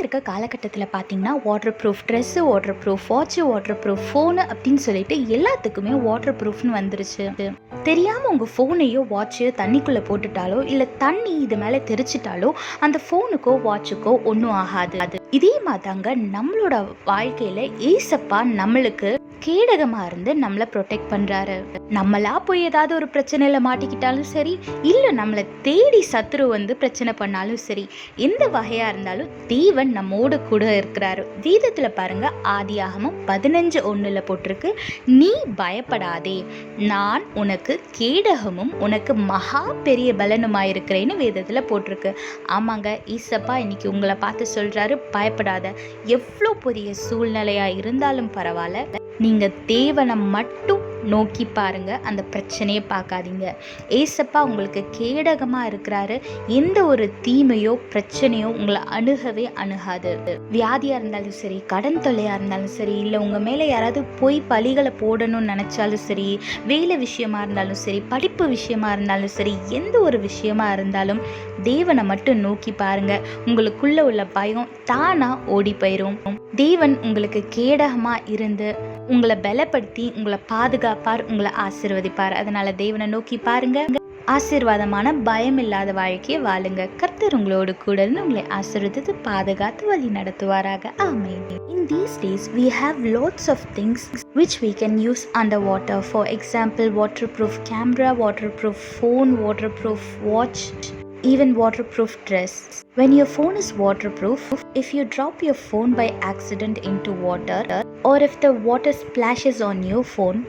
இருக்க காலகட்டத்தில் பார்த்தீங்கன்னா water proof dress, water proof watch, water proof phone அப்படின்னு சொல்லிட்டு எல்லாத்துக்குமே வாட்டர் ப்ரூஃப்னு வந்துருச்சு. தெரியாமல் உங்கள் ஃபோனையோ வாட்சையோ தண்ணிக்குள்ளே போட்டுட்டாலோ இல்லை தண்ணி இது மேலே தெரிச்சிட்டாலோ அந்த ஃபோனுக்கோ வாட்சுக்கோ ஒன்றும் ஆகாது. இதே மாதிரிதாங்க நம்மளோட வாழ்க்கையில் ஏசப்பா நம்மளுக்கு கேடகமாக இருந்து நம்மளை ப்ரொடெக்ட் பண்ணுறாரு. நம்மளா போய் ஏதாவது ஒரு பிரச்சனையில் மாட்டிக்கிட்டாலும் சரி, இல்லை நம்மளை தேடி சத்துரு வந்து பிரச்சனை பண்ணாலும் சரி, எந்த வகையாக இருந்தாலும் தேவன் நம்மோடு கூட இருக்கிறாரு. வேதத்தில் பாருங்க, ஆதியாகமம் 15:1 போட்டிருக்கு, நீ பயப்படாதே, நான் உனக்கு கேடகமும் உனக்கு மகா பெரிய பலனுமாயிருக்கிறேன்னு வேதத்தில் போட்டிருக்கு. ஆமாங்க, ஈசப்பா இன்னைக்கு உங்களை பார்த்து சொல்கிறாரு, பயப்படாத. எவ்வளோ பெரிய சூழ்நிலையாக இருந்தாலும் பரவாயில்ல, நீங்கள் தேவனை மட்டும் நோக்கி பாருங்க, அந்த பிரச்சனையை பார்க்காதீங்க. ஏசப்பா உங்களுக்கு கேடகமாக இருக்கிறாரு. எந்த ஒரு தீமையோ பிரச்சனையோ உங்களை அணுகவே அணுகாது. வியாதியாக இருந்தாலும் சரி, கடன் தொல்லையாக இருந்தாலும் சரி, இல்லை உங்கள் மேலே யாராவது போய் பழிகளை போடணும்னு நினச்சாலும் சரி, வேலை விஷயமா இருந்தாலும் சரி, படிப்பு விஷயமா இருந்தாலும் சரி, எந்த ஒரு விஷயமா இருந்தாலும் தேவனை மட்டும் நோக்கி பாருங்க. உங்களுக்குள்ள உள்ள பயம் தானா ஓடி போயிரும். தேவன் உங்களுக்கு கேடகமாக இருந்து உங்களை பலப்படுத்தி உங்களை பாதுகாப்பார், உங்களை ஆசீர்வதிப்பார். அதனால தேவனை நோக்கி பாருங்க. ஆசீர்வாதமான பயம் இல்லாத வாழ்க்கையை வாழுங்க. கர்த்தர் உங்களோடு கூட இருந்து உங்களை ஆசீர்வதித்து பாதுகாத்து வழி நடத்துவாராக. ஆமென். In these days we have lots of things which we can use underwater. For example, waterproof camera, waterproof phone, waterproof watch, even waterproof dress. When your phone is waterproof, if you drop your phone by accident into water, or if the water splashes on your phone,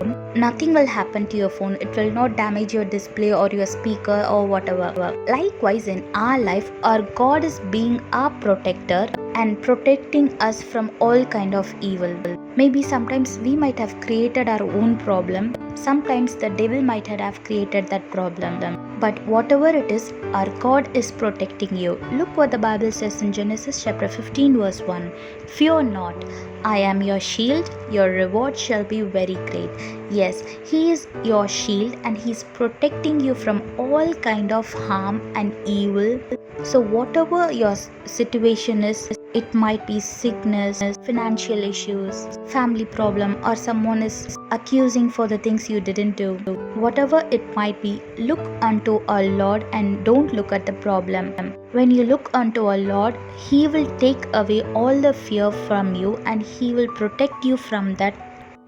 nothing will happen to your phone. It will not damage your display or your speaker or whatever. Likewise, in our life, our God is being our protector and protecting us from all kind of evil. Maybe sometimes we might have created our own problem. Sometimes the devil might have created that problem. But whatever it is, our God is protecting you. Look what the Bible says in Genesis chapter 15 verse 1. Fear not, I am your shield, your reward shall be very great. Yes, He is your shield and He is protecting you from all kind of harm and evil. So whatever your situation is, it might be sickness, financial issues, family problem, or someone is accusing for the things you didn't do. Whatever it might be, look unto our Lord and don't look at the problem. When you look unto our Lord, He will take away all the fear from you and He will protect you from that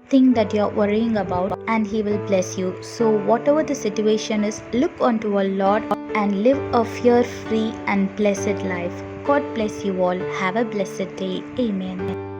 thing that you're worrying about, and He will bless you. So whatever the situation is, look unto our Lord and live a fear-free and blessed life. God bless you all. Have a blessed day. Amen.